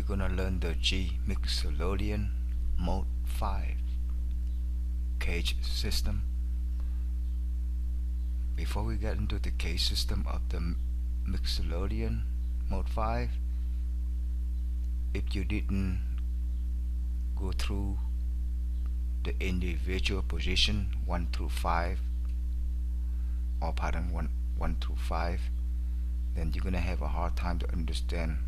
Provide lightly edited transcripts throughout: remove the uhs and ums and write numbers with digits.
we're gonna learn the G Mixolydian Mode 5 CAGED system. Before we get into the CAGED system of the Mixolydian Mode 5, if you didn't go through the individual position 1 through 5 or pattern 1 through 5, then you're gonna have a hard time to understand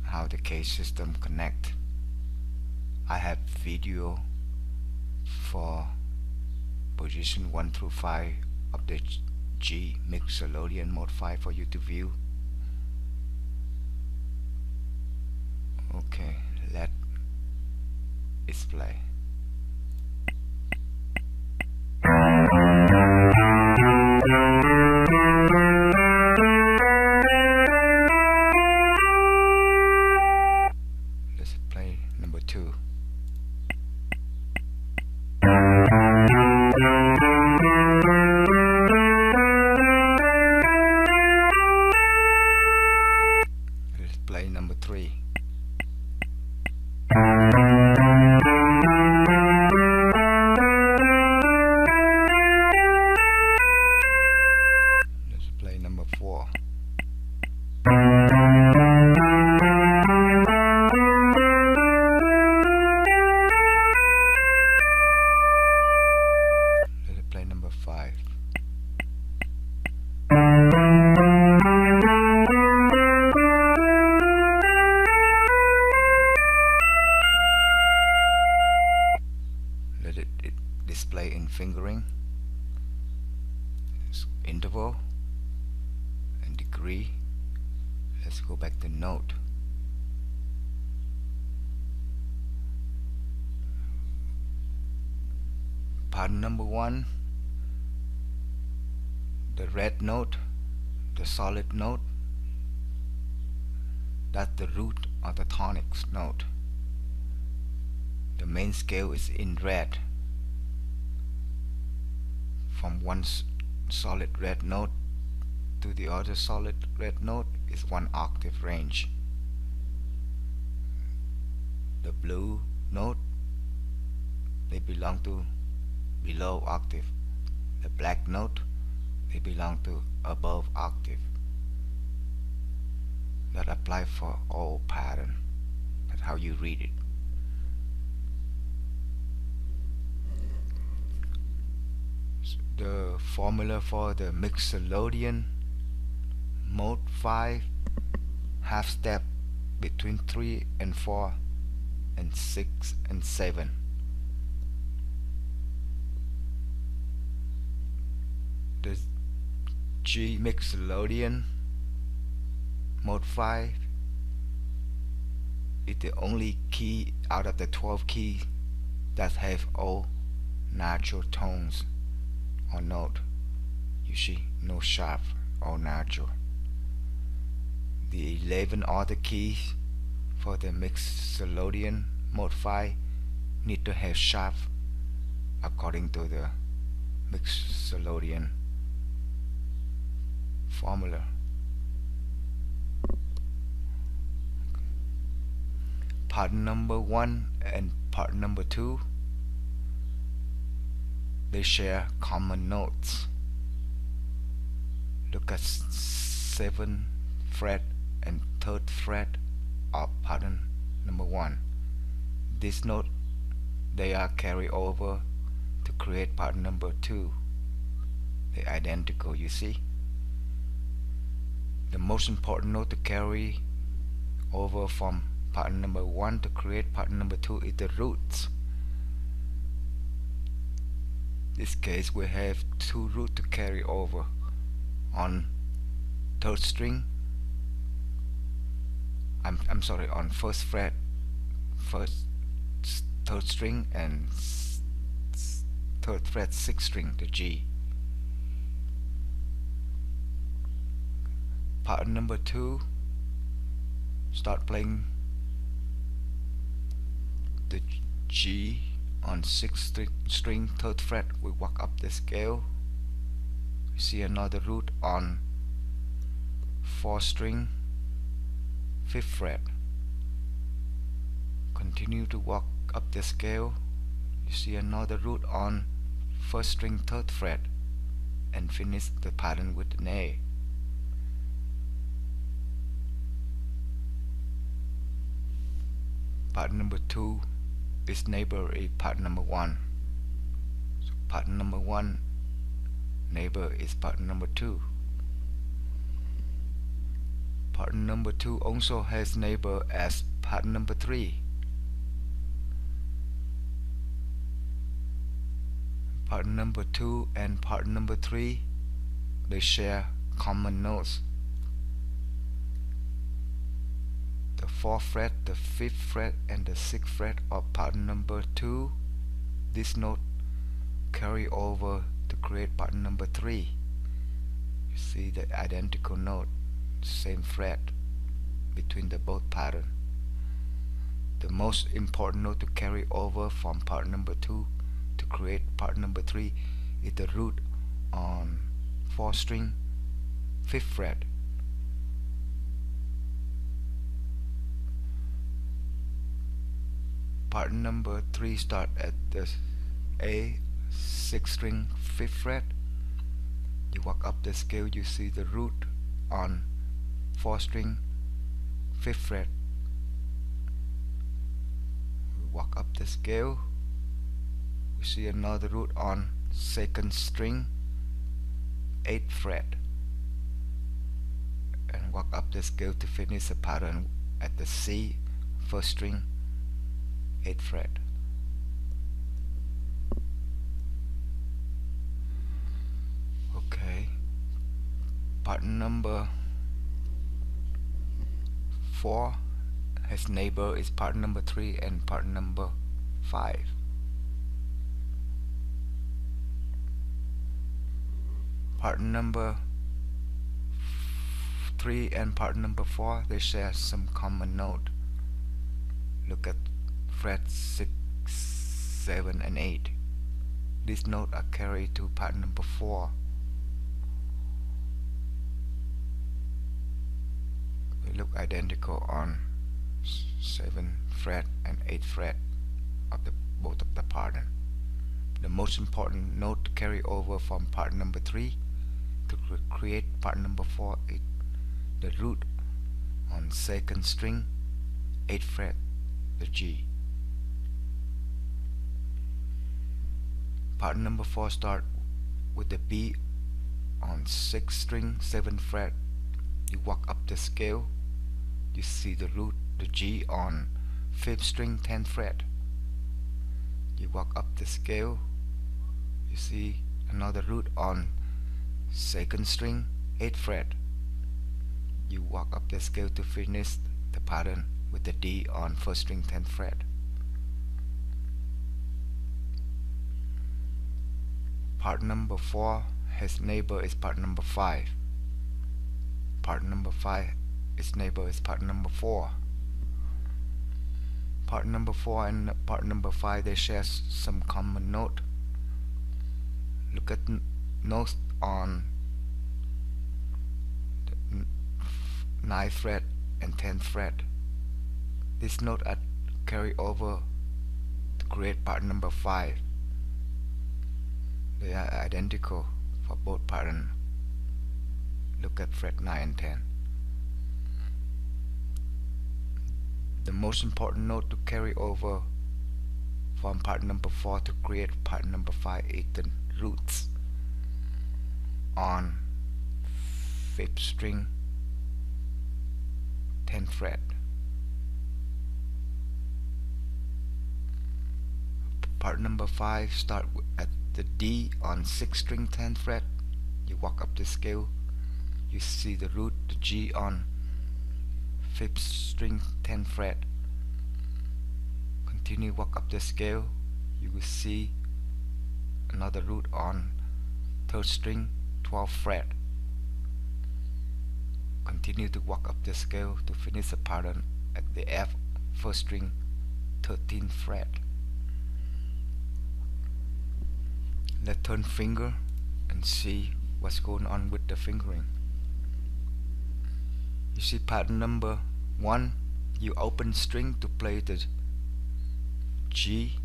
how the CAGED system connect. I have video for position 1 through 5 of the G Mixolydian Mode 5 for you to view. Okay, let it play. Let's play number 2. Let's play number 3. Let's play number 4. Let's play number 5. Let it display in fingering, interval, and degree. Let's go back to note. Pattern number 1, the red note, the solid note, that's the root of the tonic note. The main scale is in red. From one solid red note to the other solid red note is 1 octave range. The blue note, they belong to below octave. The black note, they belong to above octave. That apply for all pattern. That's how you read it. The formula for the Mixolydian Mode 5: half step between 3 and 4 and 6 and 7. The G Mixolydian Mode 5 is the only key out of the 12 keys that have all natural tones or note. You see, no sharp or natural. The 11 other keys for the Mixolydian Mode 5 need to have sharp according to the Mixolydian formula. Pattern number 1 and pattern number 2, they share common notes. Look at 7th fret and 3rd fret of pattern number 1. This note, they are carried over to create pattern number 2. They're identical, you see. The most important note to carry over from pattern number 1 to create pattern number 2 is the roots. In this case, we have 2 roots to carry over. On 3rd string, I'm sorry, on 1st fret, 3rd string, and 3rd fret 6th string, the G. Pattern number 2, start playing the G on 6th string, 3rd fret. We walk up the scale. We see another root on 4th string, 5th fret. Continue to walk up the scale. You see another root on 1st string 3rd fret and finish the pattern with an A. Pattern number 2 its neighbor is pattern number 1. So pattern number 1 neighbor is pattern number 2. Pattern number 2 also has neighbor as pattern number 3. Pattern number 2 and pattern number 3, they share common notes. The 4th fret, the 5th fret, and the 6th fret of pattern number 2, this note carry over to create pattern number 3. You see the identical note, same fret between the both pattern. The most important note to carry over from pattern number 2 to create pattern number 3 is the root on 4th string 5th fret. Pattern number 3 start at the A 6th string 5th fret. You walk up the scale, you see the root on 4th string 5th fret. We walk up the scale, we see another root on 2nd string 8th fret, and walk up the scale to finish the pattern at the C 1st string 8th fret. Okay, pattern number 4 has neighbor is pattern number 3 and pattern number 5. Pattern number 3 and pattern number 4, they share some common note. Look at fret 6, 7, and 8. These notes are carried to pattern number 4. They look identical on 7th fret and 8th fret of both of the pattern. The most important note to carry over from pattern number 3 to create pattern number 4 is the root on 2nd string 8th fret, the G. Pattern number 4 start with the B on 6th string 7th fret. You walk up the scale, you see the root, the G on 5th string 10th fret. You walk up the scale, you see another root on 2nd string 8th fret. You walk up the scale to finish the pattern with the D on 1st string 10th fret. Pattern number 4 has neighbor is pattern number 5. Pattern number 5 its neighbor is pattern number 4. Pattern number 4 and pattern number 5, they share some common note. Look at notes on the 9th fret and 10th fret. This note are carry over to create pattern number 5. They are identical for both pattern. Look at fret 9 and 10. The most important note to carry over from pattern number 4 to create pattern number 5 is the roots on 5th string 10th fret. Pattern number 5 start at the D on 6th string 10th fret. You walk up the scale, you see the root, the G on 5th string 10th fret. Continue walk up the scale, you will see another root on 3rd string 12th fret. Continue to walk up the scale to finish the pattern at the F 1st string 13th fret. Let's turn finger and see what's going on with the fingering. You see pattern number 1, you open string to play the G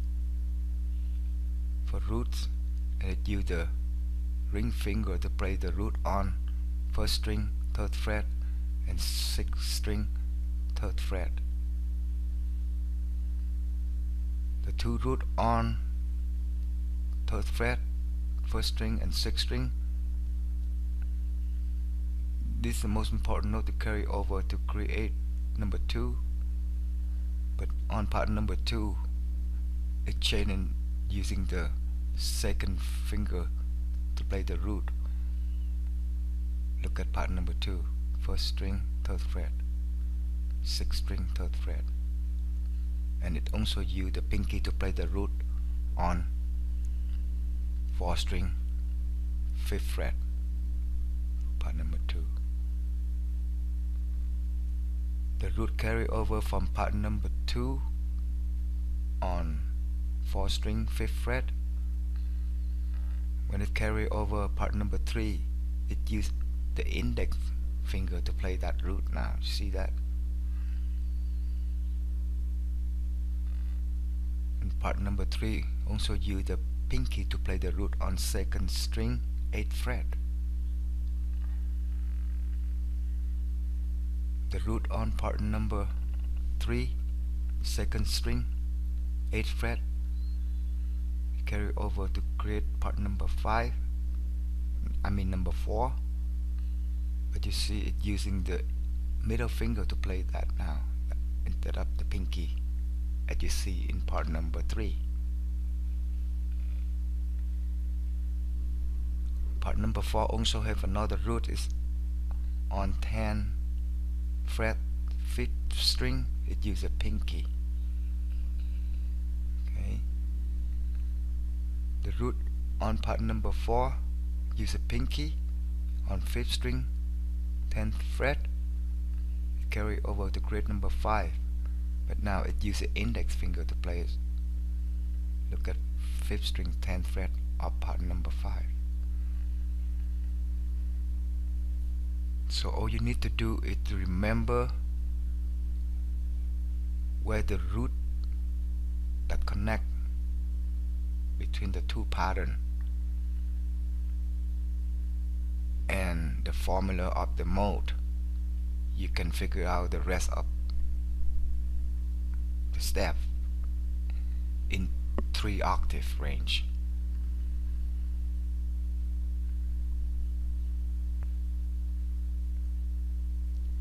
for roots, and it use the ring finger to play the root on 1st string 3rd fret and 6th string 3rd fret. The 2 root on 3rd fret, 1st string and 6th string. This is the most important note to carry over to create number 2, but on pattern number 2 it's changing using the 2nd finger to play the root. Look at pattern number 2, 1st string 3rd fret, 6th string 3rd fret, and it also use the pinky to play the root on 4th string 5th fret, pattern number 2. The root carry over from pattern number 2 on 4th string 5th fret. When it carry over pattern number 3, it use the index finger to play that root. Now you see that? And pattern number 3 also use the pinky to play the root on 2nd string 8th fret. The root on pattern number 3, 2nd string 8th fret, carry over to create pattern number 5, number 4, but you see it using the middle finger to play that now instead of the pinky as you see in part number 3. Part number 4 also have another root, is on 10 fret 5th string, it uses a pinky. Okay. The root on part number 4 use a pinky on 5th string 10th fret, carry over to create number 5, but now it uses the index finger to play it. Look at 5th string 10th fret of part number 5. So all you need to do is to remember where the root that connect between the 2 patterns and the formula of the mode. You can figure out the rest of the step in 3 octave range.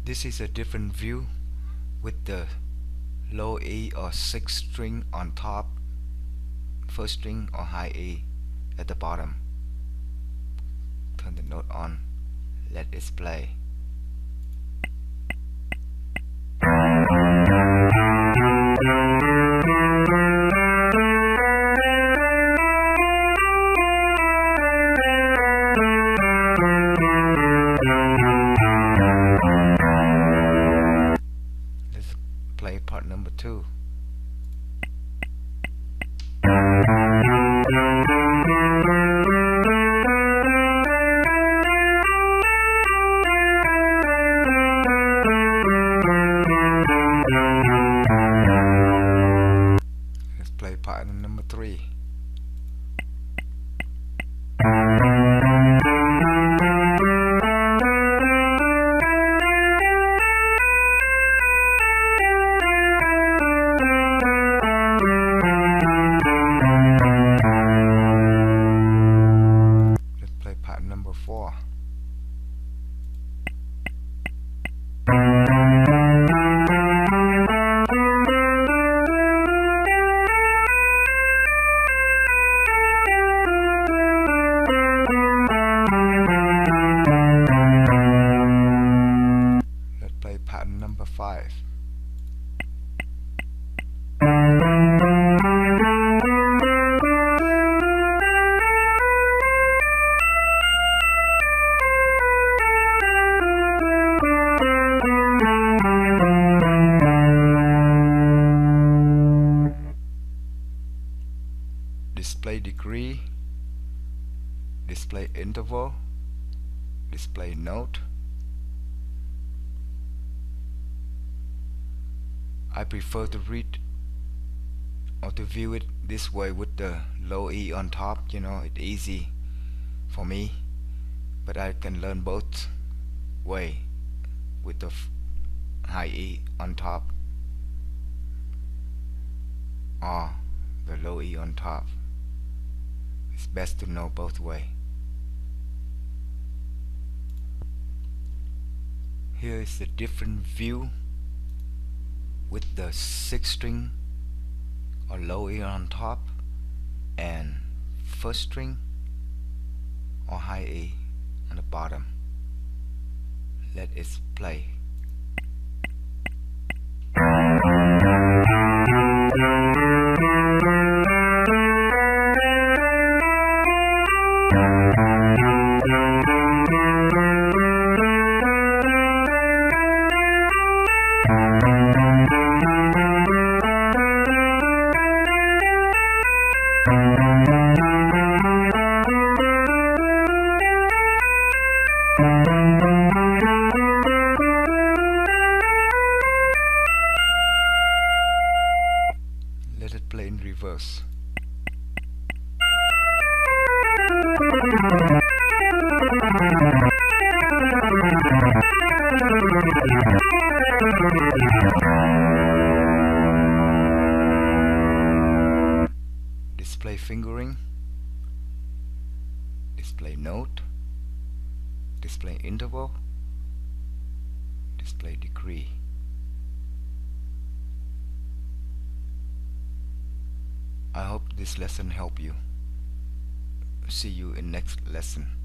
This is a different view with the low E or 6th string on top, 1st string or high E at the bottom. Turn the note on, let it play. Let's play part number 2. Let's play pattern number 3. Let's play pattern number 4. Let's play pattern number 5. Display degree, display interval, display note. I prefer to read or to view it this way with the low E on top. You know, it's easy for me, but I can learn both way with the high E on top or the low E on top. It's best to know both way. Here is the different view with the 6th string or low E on top and 1st string or high E on the bottom. Let it play. Let it play in reverse. Display fingering, display note, display interval, display degree. I hope this lesson helped you. See you in next lesson.